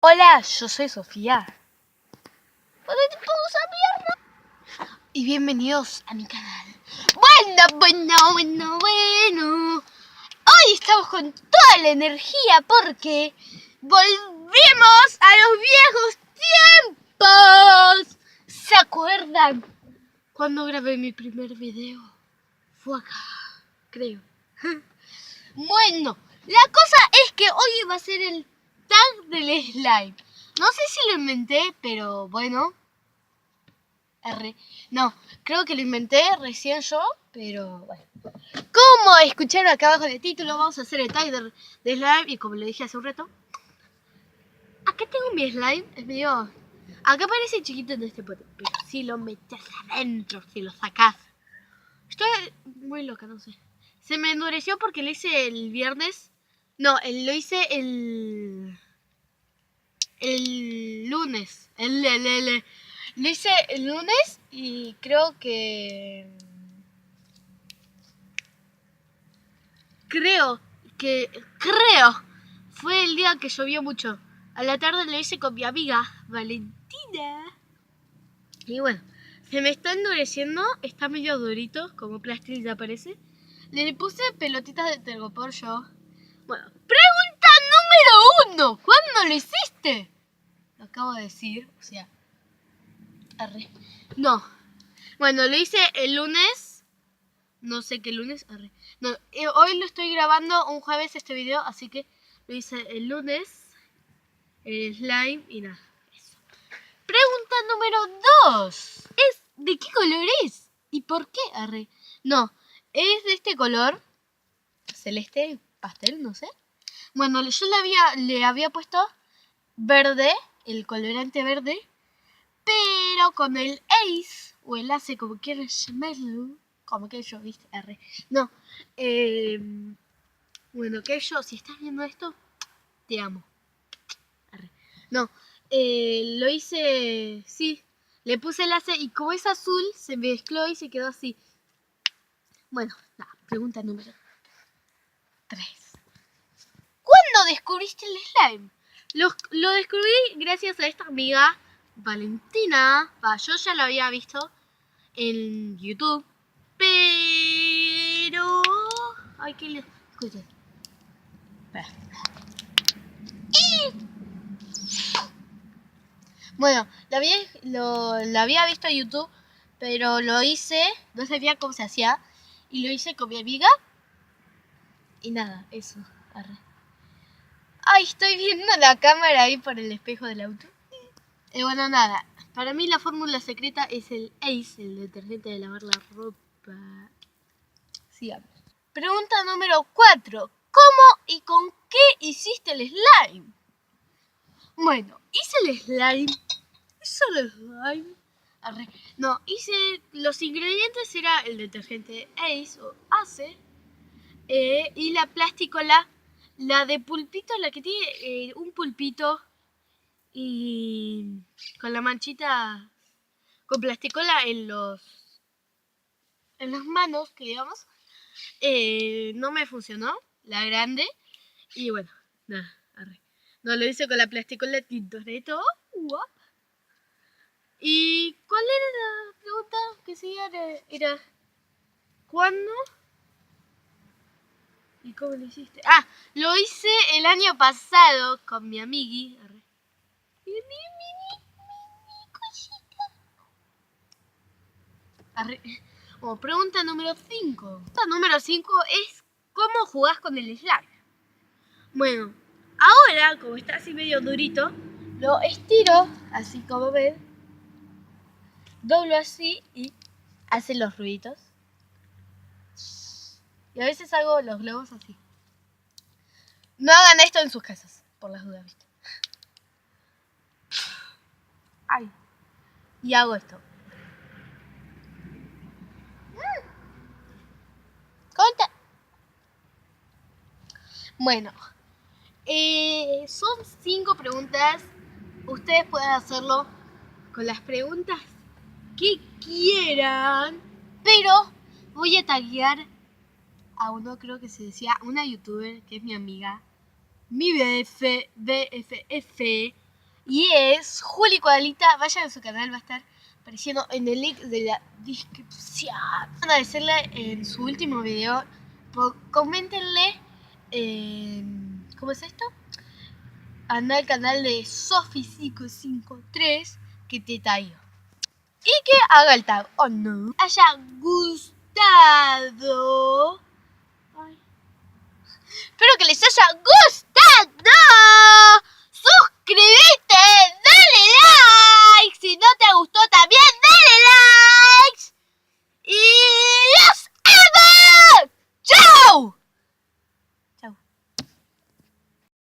Hola, yo soy Sofía. ¿Dónde te pongo esa mierda? Y bienvenidos a mi canal. Bueno. Hoy estamos con toda la energía porque volvimos a los viejos tiempos. ¿Se acuerdan cuando grabé mi primer video? Fue acá, creo. Bueno, la cosa es que hoy va a ser el tag del slime. No sé si lo inventé, pero bueno. No, creo que lo inventé recién yo, pero bueno. Como escucharon acá abajo en el título, vamos a hacer el tag de slime. Y como le dije hace un rato, acá tengo mi slime. Es medio... Acá parece chiquito en este pote, pero si lo metes adentro, si lo sacás. Estoy muy loca, no sé. Se me endureció porque lo hice el viernes. No, lo hice el lunes. Lo hice el lunes y creo que fue el día que llovió mucho. A la tarde lo hice con mi amiga Valentina. Y bueno, se me está endureciendo, está medio durito, como plastilina parece. Le puse pelotitas de tergopor yo. Bueno, pregunta número 1. ¿Cuándo lo hiciste? Lo acabo de decir, o sea... No. Bueno, lo hice el lunes. No sé qué lunes. No, hoy lo estoy grabando un jueves este video, así que lo hice el lunes. El slime y nada. Eso. Pregunta número 2. ¿De qué color es? ¿Y por qué? No, es de este color. Celeste, pastel, no sé. Bueno, yo le había puesto verde, el colorante verde, pero con el Ace, o el Ace, como quieras llamarlo, como que yo, ¿viste? No, bueno, que yo, si estás viendo esto, te amo. No, lo hice, sí, le puse el Ace y como es azul, se mezcló y se quedó así. Bueno, nada, pregunta número 3. ¿Cuándo descubriste el slime? Lo descubrí gracias a esta amiga, Valentina. Yo ya lo había visto en YouTube, pero... Ay, qué le... Escuchen. Bueno, lo había visto en YouTube, pero lo hice, no sabía cómo se hacía, y lo hice con mi amiga, y nada, eso. Ay, estoy viendo la cámara ahí por el espejo del auto. Bueno, nada, para mí la fórmula secreta es el Ace, el detergente de lavar la ropa. Sigamos. Pregunta número 4. ¿Cómo y con qué hiciste el slime? Bueno, hice el slime. ¿Solo el slime? No, hice... Los ingredientes era el detergente Ace o Ace. Y la plasticola, la de pulpito, la que tiene un pulpito y con la manchita con plasticola en las manos, que digamos, no me funcionó, la grande, y bueno, nada, no, lo hice con la plasticola Tintoretto. ¿Y cuál era la pregunta que seguía? Era ¿cuándo? ¿Y cómo lo hiciste? Ah, lo hice el año pasado con mi amigui. Pregunta número 5. Pregunta número 5 es ¿cómo jugás con el slime? Bueno, ahora, como está así medio durito, lo estiro, así como ven. Doblo así y hace los ruiditos. Y a veces hago los globos así. No hagan esto en sus casas, por las dudas, ¿viste? Ay. Y hago esto. Conta. Bueno, son 5 preguntas. Ustedes pueden hacerlo con las preguntas que quieran. Pero voy a taguear a uno, creo que se decía, una youtuber que es mi amiga. Mi BFF. Y es Juli Cuadrita. Vayan a su canal, va a estar apareciendo en el link de la descripción. Agradecerle en su último video. Coméntenle. ¿Cómo es esto? Anda al canal de Sofi553 que te tagueó. Y que haga el tag, o no. Haya gustado. Ay. Espero que les haya gustado. Suscríbete.